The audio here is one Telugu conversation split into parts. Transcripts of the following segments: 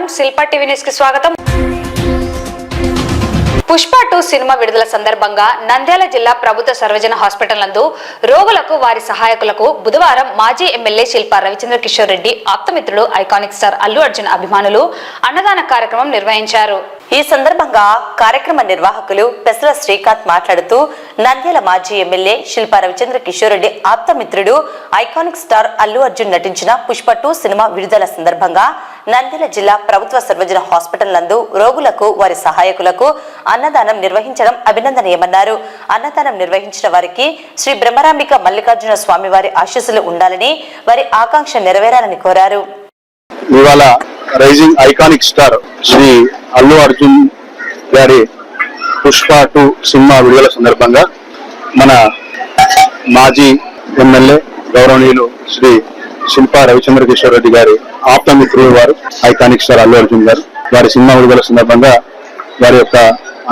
నమస్కారం, శిల్పా టీవీ న్యూస్ కి స్వాగతం. పుష్ప 2 సినిమా విడుదల సందర్భంగా నంద్యాల జిల్లా ప్రభుత్వ సర్వజన హాస్పిటల్ నందు రోగులకు వారి సహాయకులకు బుధవారం మాజీ ఎమ్మెల్యే శిల్పా రవిచంద్ర కిషోర్ రెడ్డి ఆప్తమిత్రుడు ఐకానిక్ స్టార్ అల్లు అర్జున్ అభిమానులు అన్నదాన కార్యక్రమం నిర్వహించారు. ఈ సందర్భంగా కార్యక్రమ నిర్వాహకులు పెసల శ్రీకాంత్ మాట్లాడుతూ నంద్యాల మాజీ ఎమ్మెల్యే శిల్పా రవిచంద్ర కిషోర్ రెడ్డి ఆప్తమిత్రుడు ఐకానిక్ స్టార్ అల్లు అర్జున్ నటించిన పుష్ప 2 సినిమా విడుదల సందర్భంగా నంద్యాల జిల్లా ప్రభుత్వ సర్వజన హాస్పిటల్ నందు రోగులకు వారి సహాయకులకు అన్నదానం నిర్వహించడం అభినందనీయమన్నారు. అన్నదానం నిర్వహించిన వారికి శ్రీ బ్రహ్మరాంబిక మల్లికార్జున స్వామి వారి ఆశీస్సులు ఉండాలని, వారి ఆకాంక్ష నెరవేరాలని కోరారు. ఇవాళ rising iconic star Shri Allu Arjun గారి పుష్ప 2 సినిమా విడుదల సందర్భంగా మన మాజీ ఎమ్మెల్యే గౌరవనీయులు శ్రీ శిల్పా రవిచంద్ర కిషోర్ రెడ్డి గారి ఆప్తమిత్రులు వారు ఐకానిక్ స్టార్ అల్లు అర్జున్ గారు వారి సినిమా విడుదల సందర్భంగా వారి యొక్క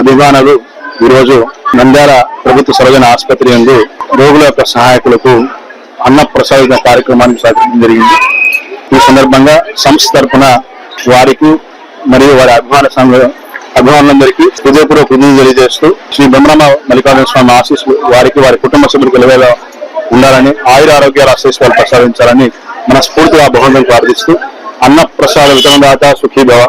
అభిమానులు ఈరోజు నంద్యాల ప్రభుత్వ సర్వజన ఆసుపత్రి నందు రోగుల యొక్క సహాయకులకు అన్న ప్రసాద కార్యక్రమాన్ని సాగించడం జరిగింది. ఈ సందర్భంగా సంస్థ తరఫున వారికి మరియు వారి అభిమానులందరికీ హృదయపూర్వక కృతజ్ఞతలు తెలియజేస్తూ శ్రీ బ్రహ్మరామ మల్లికార్జున స్వామి ఆశీస్సులు వారికి వారి కుటుంబ సభ్యులకు నిలవేలా ఉండాలని, ఆయుర ఆరోగ్యాల ఆశీస్సులు ప్రసాదించాలని మనస్ఫూర్తిగా భగవంతుని ప్రార్థిస్తూ అన్న ప్రసాద వితరణదాత సుఖీభవ,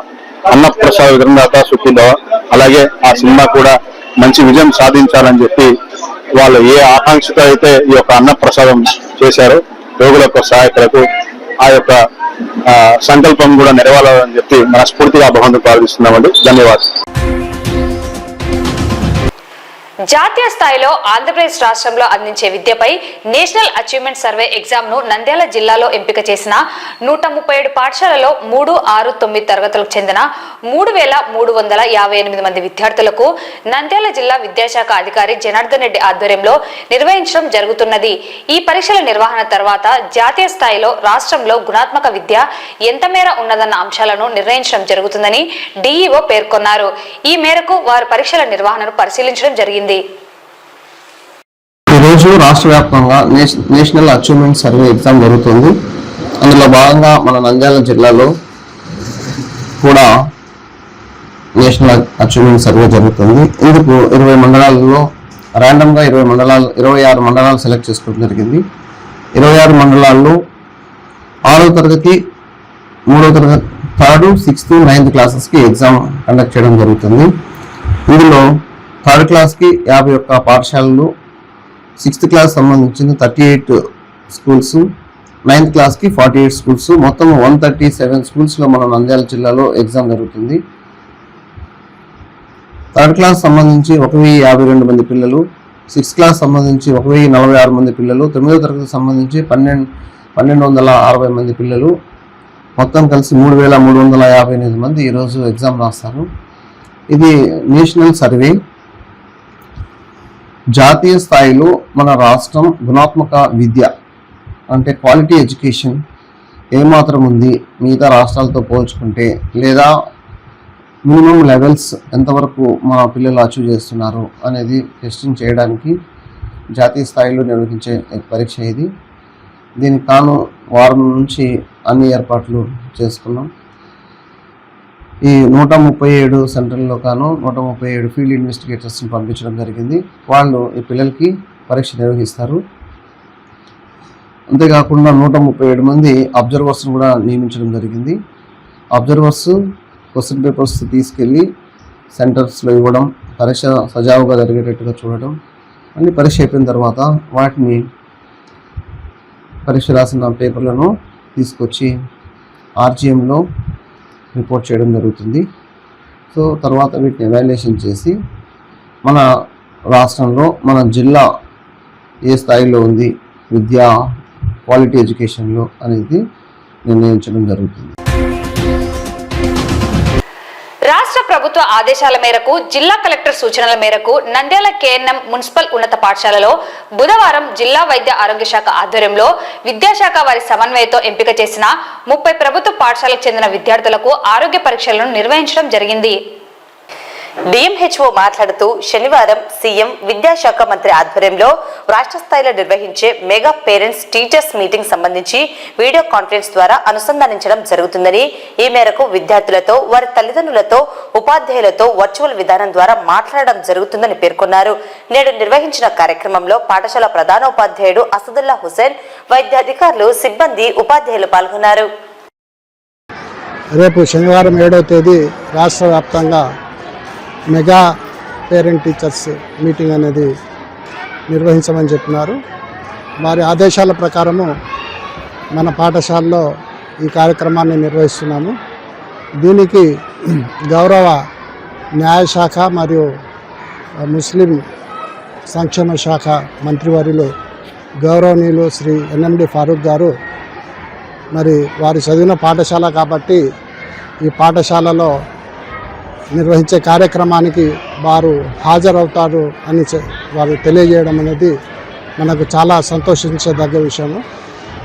అన్న ప్రసాద వితరణదాత సుఖీభవ, అలాగే ఆ సినిమా కూడా మంచి విజయం సాధించాలని చెప్పి వాళ్ళు ఏ ఆకాంక్షతో అయితే ఈ యొక్క అన్న ప్రసాదం చేశారో రోగుల యొక్క సహాయకులకు ఆ యొక్క సంకల్పం కూడా నెరవేరాలని చెప్పి మనస్ఫూర్తిగా భగవంతుని ప్రార్థిస్తున్నామండి. ధన్యవాదాలు. జాతీయ స్థాయిలో ఆంధ్రప్రదేశ్ రాష్ట్రంలో అందించే విద్యపై నేషనల్ అచీవ్మెంట్ సర్వే ఎగ్జామ్ ను నంద్యాల జిల్లాలో ఎంపిక చేసిన 137 పాఠశాలలో 3, 6, 9 తరగతులకు చెందిన 3,358 మంది విద్యార్థులకు నంద్యాల జిల్లా విద్యాశాఖ అధికారి జనార్దన్ రెడ్డి ఆధ్వర్యంలో నిర్వహించడం జరుగుతున్నది. ఈ పరీక్షల నిర్వహణ తర్వాత జాతీయ స్థాయిలో రాష్ట్రంలో గుణాత్మక విద్య ఎంత మేర ఉన్నదన్న అంశాలను నిర్ణయించడం జరుగుతుందని డిఈఓ పేర్కొన్నారు. ఈ మేరకు వారు పరీక్షల నిర్వహణను పరిశీలించడం జరిగింది. ఈరోజు రాష్ట్ర వ్యాప్తంగా నేషనల్ అచీవ్మెంట్ సర్వే ఎగ్జామ్ జరుగుతుంది. అందులో భాగంగా మన నంద్యాల జిల్లాలో కూడా నేషనల్ అచీవ్మెంట్ సర్వే జరుగుతుంది. ఇందుకు 20 మండలాల్లో ర్యాండమ్గా 26 మండలాలు సెలెక్ట్ చేసుకోవడం జరిగింది. 26 మండలాల్లో 6వ తరగతి, 3వ తరగతి, 3rd, 6th, 9th క్లాసెస్కి ఎగ్జామ్ కండక్ట్ చేయడం జరుగుతుంది. ఇందులో 3rd క్లాస్కి 51 పాఠశాలలు, 6th క్లాస్ సంబంధించిన 38 స్కూల్స్, 9th క్లాస్కి 48 స్కూల్స్, మొత్తం 137 స్కూల్స్లో మన నంద్యాల జిల్లాలో ఎగ్జామ్ జరుగుతుంది. 3rd క్లాస్ సంబంధించి 1052 మంది పిల్లలు, 6th క్లాస్ సంబంధించి 1046 మంది పిల్లలు, 9వ తరగతి సంబంధించి 1260 మంది పిల్లలు, మొత్తం కలిసి 3358 మంది ఈరోజు ఎగ్జామ్ రాస్తారు. ఇది నేషనల్ సర్వే. జాతీయ స్థాయిలో మన రాష్ట్రం గుణాత్మక విద్య అంటే క్వాలిటీ ఎడ్యుకేషన్ ఏమాత్రం ఉంది మిగతా రాష్ట్రాలతో పోల్చుకుంటే, లేదా మినిమం లెవెల్స్ ఎంతవరకు మన పిల్లలు అచీవ్ చేస్తున్నారు అనేది టెస్టింగ్ చేయడానికి జాతీయ స్థాయిలో నిర్వహించే పరీక్ష ఇది. దీనికి తాను వారం నుంచి అన్ని ఏర్పాట్లు చేసుకున్నాం. ఈ 137 సెంటర్లో కాను 137 ఫీల్డ్ ఇన్వెస్టిగేటర్స్ని పంపించడం జరిగింది. వాళ్ళు ఈ పిల్లలకి పరీక్ష నిర్వహిస్తారు. అంతేకాకుండా 137 మంది అబ్జర్వర్స్ని కూడా నియమించడం జరిగింది. అబ్జర్వర్స్ క్వశ్చన్ పేపర్స్ తీసుకెళ్ళి సెంటర్స్లో ఇవ్వడం, పరీక్ష సజావుగా జరిగేటట్టుగా చూడడం, అన్ని పరీక్ష అయిపోయిన తర్వాత వాటిని పరీక్ష రాసిన పేపర్లను తీసుకొచ్చి ఆర్జీఎంలో రిపోర్ట్ చేయడం జరుగుతుంది. సో తర్వాత వీటిని ఎవాల్యుయేషన్ చేసి మన రాష్ట్రంలో మన జిల్లా ఏ స్థాయిలో ఉంది విద్యా క్వాలిటీ ఎడ్యుకేషన్లో అనేది నిర్ణయించడం జరుగుతుంది. రాష్ట్ర ప్రభుత్వ ఆదేశాల మేరకు జిల్లా కలెక్టర్ సూచనల మేరకు నంద్యాల కేఎన్ఎం మున్సిపల్ ఉన్నత పాఠశాలలో బుధవారం జిల్లా వైద్య ఆరోగ్య శాఖ ఆధ్వర్యంలో విద్యాశాఖ వారి సమన్వయంతో ఎంపిక చేసిన 30 ప్రభుత్వ పాఠశాలకు చెందిన విద్యార్థులకు ఆరోగ్య పరీక్షలను నిర్వహించడం జరిగింది. డిఎంహెచ్ఓ మాట్లాడుతూ శనివారం సీఎం విద్యాశాఖ మంత్రి ఆధ్వర్యంలో రాష్ట్ర స్థాయిలో నిర్వహించే మెగా పేరెంట్స్ టీచర్స్ మీటింగ్ సంబంధించి వీడియో కాన్ఫరెన్స్ ద్వారా అనుసంధానించడం జరుగుతుందని, ఈ మేరకు విద్యార్థులతో, వారి తల్లిదండ్రులతో, ఉపాధ్యాయులతో వర్చువల్ విధానం ద్వారా మాట్లాడడం జరుగుతుందని పేర్కొన్నారు. నేడు నిర్వహించిన కార్యక్రమంలో పాఠశాల ప్రధానోపాధ్యాయుడు అసదుల్లా హుసేన్, వైద్యాధికారులు, సిబ్బంది, ఉపాధ్యాయులు పాల్గొన్నారు. రేపు శనివారం 7వ తేదీ రాష్ట్ర వ్యాప్తంగా మెగా పేరెంట్ టీచర్స్ మీటింగ్ అనేది నిర్వహించమని చెప్పినారు. వారి ఆదేశాల ప్రకారము మన పాఠశాలలో ఈ కార్యక్రమాన్ని నిర్వహిస్తున్నాము. దీనికి గౌరవ న్యాయశాఖ మరియు ముస్లిం సంక్షేమ శాఖ మంత్రివర్యులు గౌరవనీయులు శ్రీ ఎన్ఎండి ఫారూక్ గారు, మరి వారు చదివిన పాఠశాల కాబట్టి ఈ పాఠశాలలో నిర్వహించే కార్యక్రమానికి వారు హాజరవుతారు అని వారు తెలియజేయడం అనేది మనకు చాలా సంతోషించదగ్గ విషయము.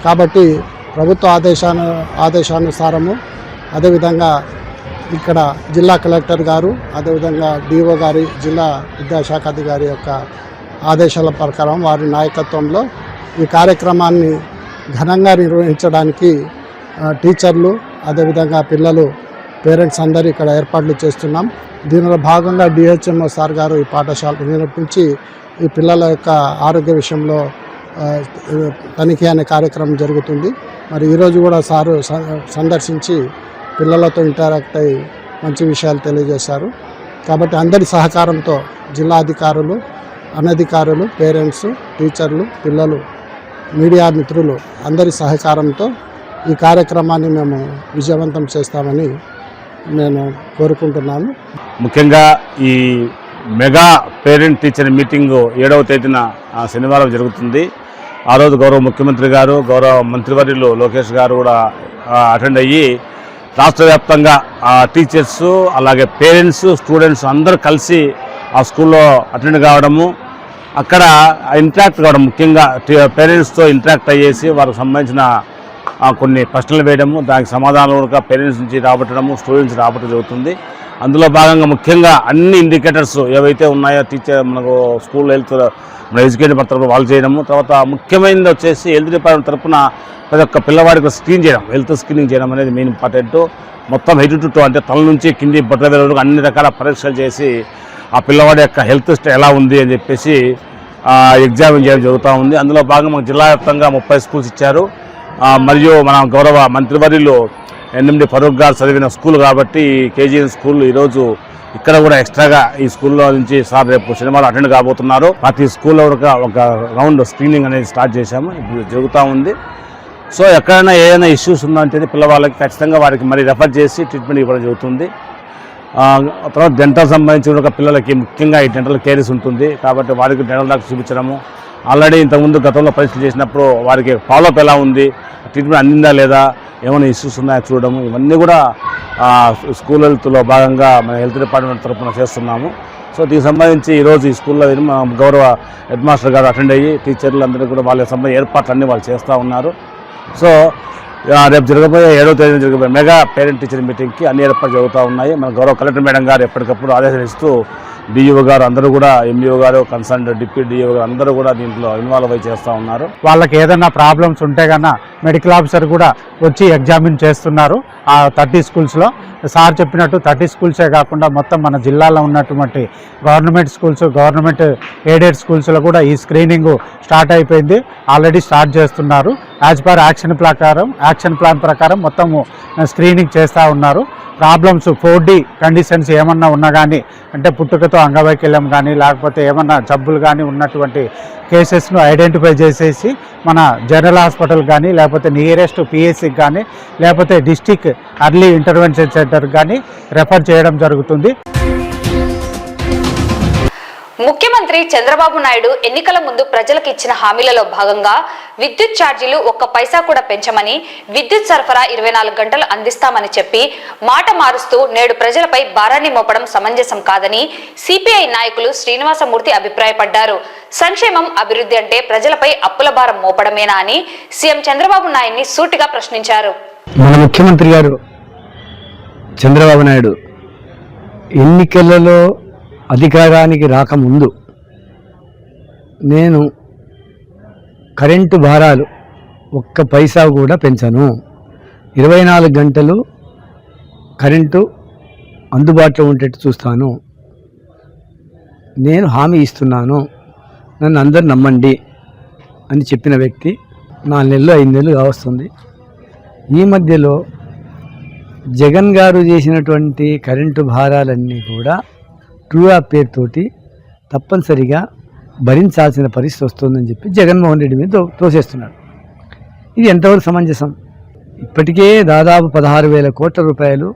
కాబట్టి ప్రభుత్వ ఆదేశానుసారము, అదేవిధంగా ఇక్కడ జిల్లా కలెక్టర్ గారు, అదేవిధంగా డిఓ గారి, జిల్లా విద్యాశాఖ అధికారి యొక్క ఆదేశాల ప్రకారం వారి నాయకత్వంలో ఈ కార్యక్రమాన్ని ఘనంగా నిర్వహించడానికి టీచర్లు, అదేవిధంగా పిల్లలు, పేరెంట్స్ అందరూ ఇక్కడ ఏర్పాట్లు చేస్తున్నాం. దీనిలో భాగంగా డిహెచ్ఎంఓ సార్ గారు ఈ పాఠశాల నుంచి ఈ పిల్లల యొక్క ఆరోగ్య విషయంలో తనిఖీ అనే కార్యక్రమం జరుగుతుంది. మరి ఈరోజు కూడా సారు సందర్శించి పిల్లలతో ఇంటరాక్ట్ అయ్యి మంచి విషయాలు తెలియజేశారు. కాబట్టి అందరి సహకారంతో జిల్లా అధికారులు, అనధికారులు, పేరెంట్స్, టీచర్లు, పిల్లలు, మీడియా మిత్రులు అందరి సహకారంతో ఈ కార్యక్రమాన్ని మేము విజయవంతం చేస్తామని నేను కోరుకుంటున్నాను. ముఖ్యంగా ఈ మెగా పేరెంట్ టీచర్ మీటింగ్ 7వ తేదీన శనివారం జరుగుతుంది. ఆ రోజు గౌరవ ముఖ్యమంత్రి గారు, గౌరవ మంత్రివర్యులు లోకేష్ గారు కూడా అటెండ్ అయ్యి రాష్ట్ర వ్యాప్తంగా టీచర్స్, అలాగే పేరెంట్స్, స్టూడెంట్స్ అందరూ కలిసి ఆ స్కూల్లో అటెండ్ కావడము, అక్కడ ఇంటరాక్ట్ కావడం, ముఖ్యంగా పేరెంట్స్తో ఇంటరాక్ట్ అయ్యేసి వారికి సంబంధించిన కొన్ని ప్రశ్నలు వేయడము, దానికి సమాధానాలుగా పేరెంట్స్ నుంచి రాబట్టడము, స్టూడెంట్స్ రాబట్టడం జరుగుతుంది. అందులో భాగంగా ముఖ్యంగా అన్ని ఇండికేటర్స్ ఏవైతే ఉన్నాయో మనకు స్కూల్ హెల్త్, మన ఎడ్యుకేషన్ తరఫున వాళ్ళు చేయడము, తర్వాత ముఖ్యమైనది వచ్చేసి హెల్త్ డిపార్ట్మెంట్ తరఫున ప్రతి ఒక్క పిల్లవాడికి స్క్రీన్ చేయడం, హెల్త్ స్క్రీనింగ్ చేయడం అనేది మెయిన్ ఇంపార్టెంట్. మొత్తం హెడ్ టు టో అంటే తల నుంచి కింది బట్టల వరకు అన్ని రకాల పరీక్షలు చేసి ఆ పిల్లవాడి యొక్క హెల్త్ ఎలా ఉంది అని చెప్పేసి ఎగ్జామిన్ చేయడం జరుగుతూ ఉంది. అందులో భాగంగా మనకు జిల్లా వ్యాప్తంగా 30 స్కూల్స్ ఇచ్చారు. మరియు మన గౌరవ మంత్రివర్యులు ఎన్ఎండి ఫరూక్ గారు చదివిన స్కూల్ కాబట్టి కేజీఎన్ స్కూల్ ఈరోజు ఇక్కడ కూడా ఎక్స్ట్రాగా ఈ స్కూల్లో నుంచి సార్ రేపు శనివారం అటెండ్ కాబోతున్నారు. ప్రతి స్కూల్లో ఒక రౌండ్ స్క్రీనింగ్ అనేది స్టార్ట్ చేశాము, ఇప్పుడు జరుగుతూ ఉంది. సో ఎక్కడైనా ఏదైనా ఇష్యూస్ ఉందంటే పిల్లవాళ్ళకి ఖచ్చితంగా వారికి మరి రెఫర్ చేసి ట్రీట్మెంట్ ఇవ్వడం జరుగుతుంది. తర్వాత డెంటల్ సంబంధించిన ఒక పిల్లలకి ముఖ్యంగా ఈ డెంటల్ కేరీస్ ఉంటుంది కాబట్టి వారికి డెంటల్ డాక్టర్ చూపించడము, ఆల్రెడీ ఇంతకుముందు గతంలో పరీక్షలు చేసినప్పుడు వారికి ఫాలోఅప్ ఎలా ఉంది, ట్రీట్మెంట్ అందిందా లేదా, ఏమైనా ఇష్యూస్ ఉన్నాయో చూడడము, ఇవన్నీ కూడా స్కూల్ హెల్త్లో భాగంగా మన హెల్త్ డిపార్ట్మెంట్ తరఫున చేస్తున్నాము. సో దీనికి సంబంధించి ఈరోజు ఈ స్కూల్లో గౌరవ హెడ్ మాస్టర్ గారు అటెండ్ అయ్యి టీచర్లు అందరూ కూడా వాళ్ళకి సంబంధించిన ఏర్పాట్లన్నీ వాళ్ళు చేస్తూ ఉన్నారు. సో రేపు జరగబోయే 7వ తేదీన జరగబోయే మెగా పేరెంట్ టీచర్ మీటింగ్కి అన్ని ఏర్పాట్లు జరుగుతూ ఉన్నాయి. మన గౌరవ కలెక్టర్ మేడం గారు ఎప్పటికప్పుడు ఆదేశాలు ఇస్తూ డిఈఓ గారు అందరూ కూడా, ఎంఈఓ గారు, కన్సర్న్ డిప్యూటీ డిఈఓ గారు అందరూ కూడా దీంట్లో ఇన్వాల్వ్ అయి చేస్తూ ఉన్నారు. వాళ్ళకి ఏదైనా ప్రాబ్లమ్స్ ఉంటే కన్నా మెడికల్ ఆఫీసర్ కూడా వచ్చి ఎగ్జామిన్ చేస్తున్నారు. ఆ 30 స్కూల్స్లో సార్ చెప్పినట్టు 30 స్కూల్సే కాకుండా మొత్తం మన జిల్లాలో ఉన్నటువంటి గవర్నమెంట్ స్కూల్స్, గవర్నమెంట్ ఎయిడెడ్ స్కూల్స్లో కూడా ఈ స్క్రీనింగ్ స్టార్ట్ అయిపోయింది. ఆల్రెడీ స్టార్ట్ చేస్తున్నారు. యాజ్ పర్ యాక్షన్ ప్లాన్ ప్రకారం మొత్తము స్క్రీనింగ్ చేస్తూ ఉన్నారు. ప్రాబ్లమ్స్ 4D కండిషన్స్ ఏమన్నా ఉన్నా కానీ, అంటే పుట్టుకతో అంగవైకల్యం కానీ లేకపోతే ఏమన్నా జబ్బులు కానీ ఉన్నటువంటి కేసెస్ను ఐడెంటిఫై చేసేసి మన జనరల్ హాస్పిటల్ కానీ లేకపోతే నియరెస్ట్ పిఎస్సికి కానీ లేకపోతే డిస్టిక్ అర్లీ ఇంటర్వెన్షన్ సెంటర్ కానీ రెఫర్ చేయడం జరుగుతుంది. ముఖ్యమంత్రి చంద్రబాబు నాయుడు ఎన్నికల ముందు ప్రజలకు ఇచ్చిన హామీలలో భాగంగా విద్యుత్ ఛార్జీలు 1 పైసా కూడా పెంచమని, విద్యుత్ సరఫరా 24 గంటలు అందిస్తామని చెప్పి మాట మారుస్తూ నేడు ప్రజలపై భారాన్ని మోపడం సమంజసం కాదని సిపిఐ నాయకులు శ్రీనివాసమూర్తి అభిప్రాయపడ్డారు. సంక్షేమం, అభివృద్ధి అంటే ప్రజలపై అప్పుల భారం మోపడమేనా అని సీఎం చంద్రబాబు నాయుడిని సూటిగా ప్రశ్నించారు. మన ముఖ్యమంత్రి గారు చంద్రబాబు నాయుడు ఎన్నికలలో అధికారానికి రాకముందు నేను కరెంటు భారాలు ఒక్క పైసా కూడా పెంచను, 24 గంటలు కరెంటు అందుబాటులో ఉండేట్టు చూస్తాను, నేను హామీ ఇస్తున్నాను, నన్ను అందరు నమ్మండి అని చెప్పిన వ్యక్తి 4 నెలలు 5 నెలలు కావస్తుంది. ఈ మధ్యలో జగన్ గారు చేసినటువంటి కరెంటు భారాలన్నీ కూడా ట్రూ యాప్ పేరుతోటి తప్పనిసరిగా భరించాల్సిన పరిస్థితి వస్తుందని చెప్పి జగన్మోహన్ రెడ్డి మీద తోసేస్తున్నాడు. ఇది ఎంతవరకు సమంజసం? ఇప్పటికే దాదాపు 16,000 కోట్ల రూపాయలు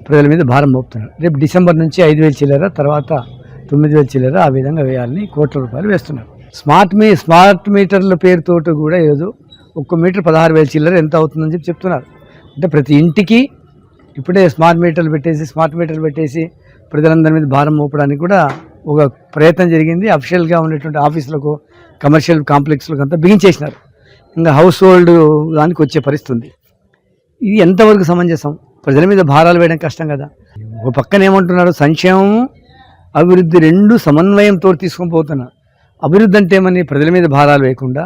ప్రజల మీద భారం మోపుతున్నాడు. రేపు డిసెంబర్ నుంచి 5,000 చిల్లర, తర్వాత 9,000 చిల్లర, ఆ విధంగా వేయాలని కోట్ల రూపాయలు వేస్తున్నారు. స్మార్ట్ మీటర్ల పేరుతోటి కూడా ఏదో 1 మీటర్ 16,000 చిల్లర ఎంత అవుతుందని చెప్పి చెప్తున్నారు. అంటే ప్రతి ఇంటికి ఇప్పుడే స్మార్ట్ మీటర్లు పెట్టేసి ప్రజలందరి మీద భారం మోపడానికి కూడా ఒక ప్రయత్నం జరిగింది. అఫీషియల్గా ఉండేటువంటి ఆఫీసులకు, కమర్షియల్ కాంప్లెక్స్లకు అంతా బిగించేసినారు. ఇంకా హౌస్ హోల్డ్ దానికి వచ్చే పరిస్థితి ఉంది. ఇది ఎంతవరకు సమంజసం? ప్రజల మీద భారాలు వేయడం కష్టం కదా. ఒక పక్కన ఏమంటున్నారు, సంక్షేమం అభివృద్ధి రెండు సమన్వయంతో తీసుకొని పోతున్నారు. అభివృద్ధి అంటే ఏమని? ప్రజల మీద భారాలు వేయకుండా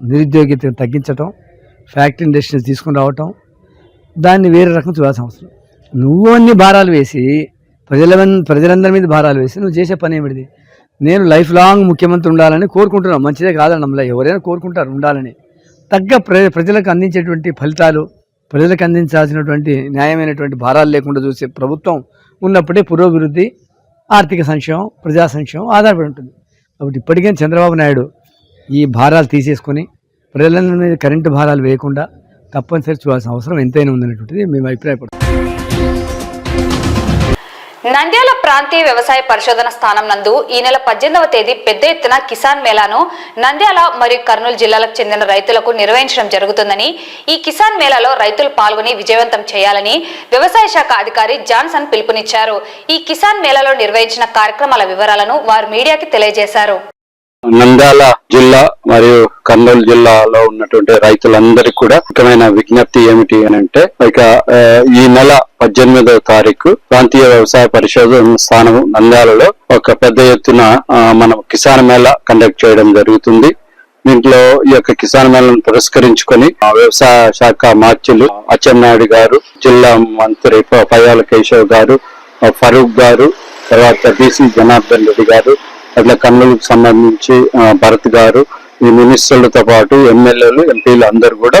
నిరుద్యోగితను తగ్గించటం, ఫ్యాక్టరీ ఇండస్ట్రీస్ తీసుకుని రావటం, దాన్ని వేరే రకం చూడాల్సిన అవసరం. నువ్వు అన్ని భారాలు వేసి ప్రజలందరి మీద భారాలు వేసి నువ్వు చేసే పని ఏమిటిది? నేను లైఫ్ లాంగ్ ముఖ్యమంత్రి ఉండాలని కోరుకుంటున్నాను. మంచిదే కాదని నమ్మలే, ఎవరైనా కోరుకుంటారు ఉండాలని. తగ్గ ప్రజలకు అందించేటువంటి ఫలితాలు, ప్రజలకు అందించాల్సినటువంటి న్యాయమైనటువంటి భారాలు లేకుండా చూసే ప్రభుత్వం ఉన్నప్పుడే పురోభివృద్ధి, ఆర్థిక సంక్షేమం, ప్రజా సంక్షేమం ఆధారపడి ఉంటుంది. కాబట్టి ఇప్పటికైనా చంద్రబాబు నాయుడు ఈ భారాలు తీసేసుకొని ప్రజలందరి మీద కరెంటు భారాలు వేయకుండా తప్పనిసరి చూడాల్సిన అవసరం ఎంతైనా ఉందనేటువంటిది మేము అభిప్రాయపడుతున్నాం. నంద్యాల ప్రాంతీయ వ్యవసాయ పరిశోధన స్థానం నందు ఈ నెల 18వ తేదీ పెద్ద ఎత్తున కిసాన్ మేళాను నంద్యాల మరియు కర్నూలు జిల్లాలకు చెందిన రైతులకు నిర్వహించడం జరుగుతుందని, ఈ కిసాన్ మేళాలో రైతులు పాల్గొని విజయవంతం చేయాలని వ్యవసాయ శాఖ అధికారి జాన్సన్ పిలుపునిచ్చారు. ఈ కిసాన్ మేళాలో నిర్వహించిన కార్యక్రమాల వివరాలను వారు మీడియాకి తెలియజేశారు. నంద్యాల జిల్లా మరియు కర్నూలు జిల్లాలో ఉన్నటువంటి రైతులందరికీ కూడా ముఖ్యమైన విజ్ఞప్తి ఏమిటి అని అంటే, ఇక ఈ నెల 18వ తారీఖు ప్రాంతీయ వ్యవసాయ పరిశోధన స్థానం నంద్యాలలో ఒక పెద్ద ఎత్తున మనం కిసాన్ మేళా కండక్ట్ చేయడం జరుగుతుంది. దీంట్లో ఈ యొక్క కిసాన్ మేళను పురస్కరించుకొని వ్యవసాయ శాఖ మార్చులు అచ్చెన్నాయుడు గారు, జిల్లా మంత్రి పయ్యాల కేశవ్ గారు, ఫరూక్ గారు, తర్వాత బీసీ జనార్దన్ రెడ్డి గారు, అట్లా కర్నూలుకు సంబంధించి భరత్ గారు, ఈ మినిస్టర్లతో పాటు ఎమ్మెల్యేలు, ఎంపీలు అందరూ కూడా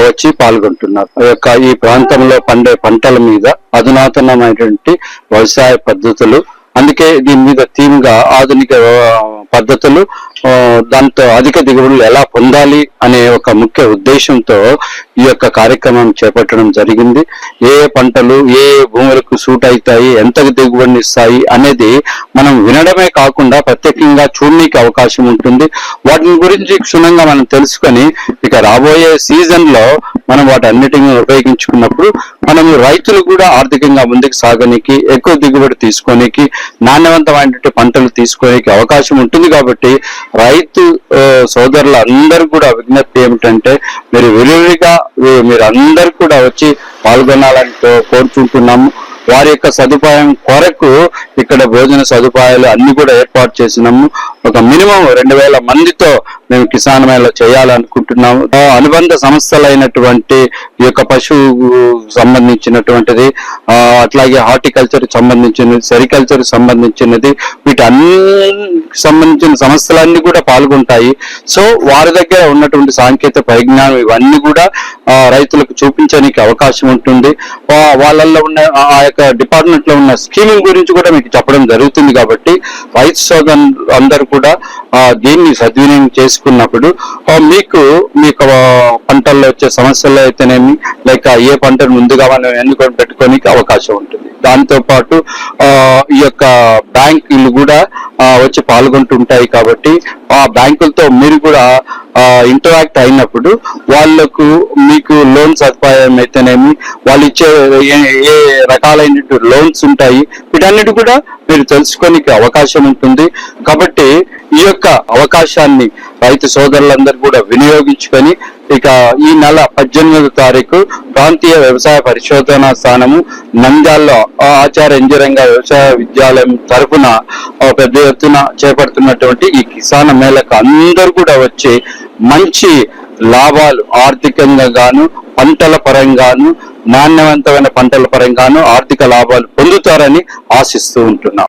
వచ్చి పాల్గొంటున్నారు. ఈ ప్రాంతంలో పండే పంటల మీద అధునాతనమైనటువంటి వ్యవసాయ పద్ధతులు, అందుకే దీని మీద థీమ్ గా ఆధునిక పద్ధతులు, దాంతో అధిక దిగుబడులు ఎలా పొందాలి అనే ఒక ముఖ్య ఉద్దేశంతో ఈ యొక్క కార్యక్రమం చేపట్టడం జరిగింది. ఏ పంటలు ఏ భూములకు సూట్ అవుతాయి, ఎంత దిగుబడిని ఇస్తాయి అనేది మనం వినడమే కాకుండా ప్రత్యేకంగా చూడడానికి అవకాశం ఉంటుంది. వాటిని గురించి క్షుణ్ణంగా మనం తెలుసుకొని ఇక రాబోయే సీజన్ లో మనం వాటన్నిటిని ఉపయోగించుకున్నప్పుడు మనం రైతులు కూడా ఆర్థికంగా ముందుకు సాగనికి, ఎక్కువ దిగుబడి తీసుకోనికి, నాణ్యవంతమైనటువంటి పంటలు తీసుకోనికి అవకాశం ఉంటుంది. కాబట్టి రైతు సోదరులు అందరూ కూడా విజ్ఞప్తి ఏమిటంటే, మీరు విరివిగా మీరు అందరు కూడా వచ్చి పాల్గొనాలని కోరుకుంటున్నాము. వారి యొక్క సదుపాయం కొరకు ఇక్కడ భోజన సదుపాయాలు అన్ని కూడా ఏర్పాటు చేసినాము. ఒక మినిమం 2,000 మందితో మేము కిసాన్ మేళా చేయాలనుకుంటున్నాము. అనుబంధ సంస్థలైనటువంటి ఈ యొక్క పశువు సంబంధించినటువంటిది, అట్లాగే హార్టికల్చర్ సంబంధించినది, సెరికల్చర్ సంబంధించినది, వీటన్నిటికి సంబంధించిన సంస్థలన్నీ కూడా పాల్గొంటాయి. సో వారి దగ్గర ఉన్నటువంటి సాంకేతిక పరిజ్ఞానం ఇవన్నీ కూడా రైతులకు చూపించడానికి అవకాశం ఉంటుంది. వాళ్ళల్లో ఉన్న ఆ యొక్క డిపార్ట్మెంట్ లో ఉన్న స్కీమింగ్ గురించి కూడా మీకు చెప్పడం జరుగుతుంది. కాబట్టి రైతు సోదరులు అందరూ కూడా దీన్ని సద్వినియోగం చేసుకున్నప్పుడు మీకు పంటల్లో వచ్చే సమస్యలు అయితేనేమి, లేక ఏ పంటను ముందుగా మనం ఎన్నుకొని పెట్టుకోనికి అవకాశం ఉంటుంది. దాంతో పాటు ఈ యొక్క బ్యాంకులు కూడా వచ్చి పాల్గొంటుంటాయి. కాబట్టి ఆ బ్యాంకులతో మీరు కూడా ఇంటరాక్ట్ అయినప్పుడు వాళ్లకు మీకు లోన్ సదుపాయం అయితేనేమి, వాళ్ళు ఇచ్చే ఏ రకాలైన లోన్స్ ఉంటాయి, వీటన్నిటి కూడా మీరు తెలుసుకోనికి అవకాశం ఉంటుంది. కాబట్టి ఈ యొక్క అవకాశాన్ని రైతు సోదరులందరూ కూడా వినియోగించుకొని ఇక ఈ నెల 18వ తారీఖు ప్రాంతీయ వ్యవసాయ పరిశోధనా స్థానము నంద్యాలలో ఆచార్య ఇంజనీరింగ్ వ్యవసాయ విద్యాలయం తరఫున పెద్ద ఎత్తున చేపడుతున్నటువంటి ఈ కిసాన్ మేళకు అందరూ కూడా వచ్చి మంచి లాభాలు ఆర్థికంగా గాను పంటల పరంగాను నాణ్యవంతమైన పంటల పరంగాను ఆర్థిక లాభాలు పొందుతారని ఆశిస్తూ ఉంటున్నాం.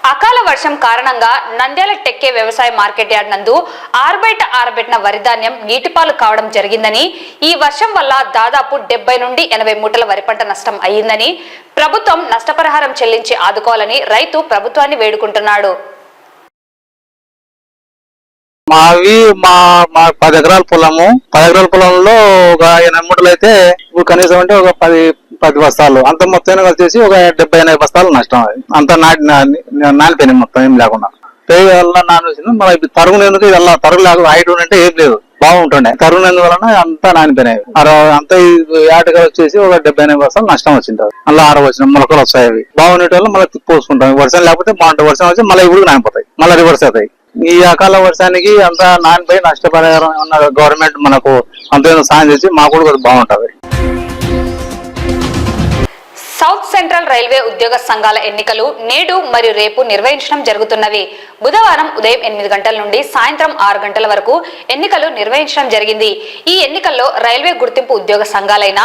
అకాల వర్షం కారణంగా నంద్యాల టెక్కే వ్యవసాయ మార్కెట్ యార్డ్ నందు ఆరుబయట ఆరబెట్టిన వరి ధాన్యం నీటిపాలు కావడం జరిగిందని, ఈ వర్షం వల్ల దాదాపు 70 నుండి 80 మూటల వరి పంట నష్టం అయ్యిందని, ప్రభుత్వం నష్టపరిహారం చెల్లించి ఆదుకోవాలని రైతు ప్రభుత్వాన్ని వేడుకుంటున్నాడు. మావి మా 10 ఎకరాల పొలము. 10 ఎకరాల పొలంలో ఒక 80 మూటలు అయితే ఇప్పుడు కనీసం అంటే ఒక 10 బస్తాలు, అంత మొత్తం వచ్చేసి ఒక 70-80 బస్తాలు నష్టం. అంత నానిపోయినాయి మొత్తం ఏం లేకుండా. పేరు వల్ల నానేసింది. మన తరుగునేందుకు ఇది తరుగు లేక హైట్ అంటే ఏం లేదు, బాగుంటుండే. తరుగునేందువలన అంతా నానిపోయినాయి. అంతా ఏటగా వచ్చేసి ఒక 70-80 బస్తాలు నష్టం వచ్చింది. మళ్ళీ వచ్చిన మొలకలు వస్తాయి. అవి బాగుండే వల్ల మళ్ళీ పోసుకుంటాం. వర్షం లేకపోతే బాగుంటుంది. వర్షం వచ్చి మళ్ళీ ఇప్పుడు నానిపోతాయి, మళ్ళీ రివర్స్ అవుతాయి. ఈ అకాల వర్షానికి అంతా నానిపోయి నష్టపరిహారం ఉన్న గవర్నమెంట్ మనకు అంత సాయం చేసి మాకు కూడా బాగుంటది. సౌత్ సెంట్రల్ రైల్వే ఉద్యోగ సంఘాల ఎన్నికలు నేడు మరియు రేపు నిర్వహించడం జరుగుతున్నవి. బుధవారం ఉదయం 8 గంటల నుండి సాయంత్రం 6 గంటల వరకు ఎన్నికలు నిర్వహించడం జరిగింది. ఈ ఎన్నికల్లో రైల్వే గుర్తింపు ఉద్యోగ సంఘాలైన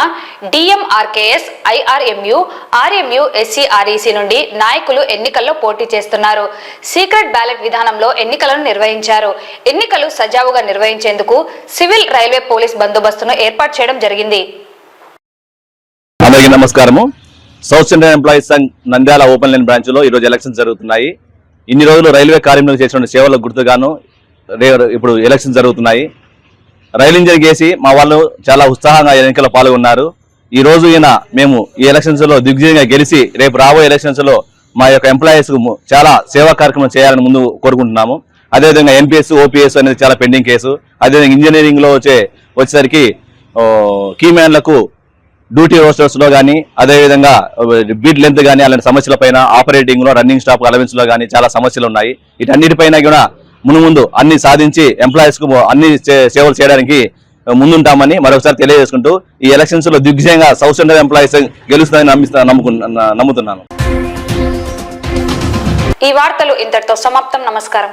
డిఎంఆర్కేఎస్, ఐఆర్ఎంయు, ఆర్ఎంయు, ఎస్సీఆర్ఈసీ నుండి నాయకులు ఎన్నికల్లో పోటీ చేస్తున్నారు. సీక్రెట్ బ్యాలెట్ విధానంలో ఎన్నికలను నిర్వహించారు. ఎన్నికలు సజావుగా నిర్వహించేందుకు సివిల్ రైల్వే పోలీస్ బందోబస్తును ఏర్పాటు చేయడం జరిగింది. అందరికీ నమస్కారము. South central employees Sangh Nandyal open line branch లో ఈ రోజు ఎలక్షన్స్ జరుగుతున్నాయి. ఇన్ని రోజులు రైల్వే కార్మికులు చేసిన సేవలకు గుర్తుగాను ఇప్పుడు ఎలక్షన్స్ జరుగుతున్నాయి. రైలు ఇంజన్ చేసి మా వాళ్ళు చాలా ఉత్సాహంగా ఎన్నికల్లో పాల్గొన్నారు. ఈ రోజు మేము ఈ ఎలక్షన్స్ లో దిగ్విజయంగా గెలిచి రేపు రాబోయే ఎలక్షన్స్ లో మా యొక్క ఎంప్లాయీస్ చాలా సేవా కార్యక్రమం చేయాలని ముందు కోరుకుంటున్నాము. అదేవిధంగా ఎన్పిఎస్, ఓపీఎస్ అనేది చాలా పెండింగ్ కేసు. అదేవిధంగా ఇంజనీరింగ్ లో వచ్చేసరికి కీమ్యాన్లకు డ్యూటీ రోస్టర్స్ లో కానీ, అదేవిధంగా బీట్ లెంత్ కానీ అలాంటి సమస్యల పైన, ఆపరేటింగ్ లో, రన్నింగ్ స్టాఫ్ అలవెన్స్ లో కానీ చాలా సమస్యలు ఉన్నాయి. వీటన్నిటిపైన కూడా ముందు అన్ని సాధించి ఎంప్లాయీస్ కు అన్ని సేవలు చేయడానికి ముందుంటామని మరొకసారి తెలియజేసుకుంటూ ఈ ఎలక్షన్స్ లో దిగ్విజయంగా సౌత్ సెంట్రల్ ఎంప్లాయీస్ గెలుస్తుందని నమ్ముతున్నాను. ఈ వార్తలు ఇంతటితో సమాప్తం. నమస్కారం.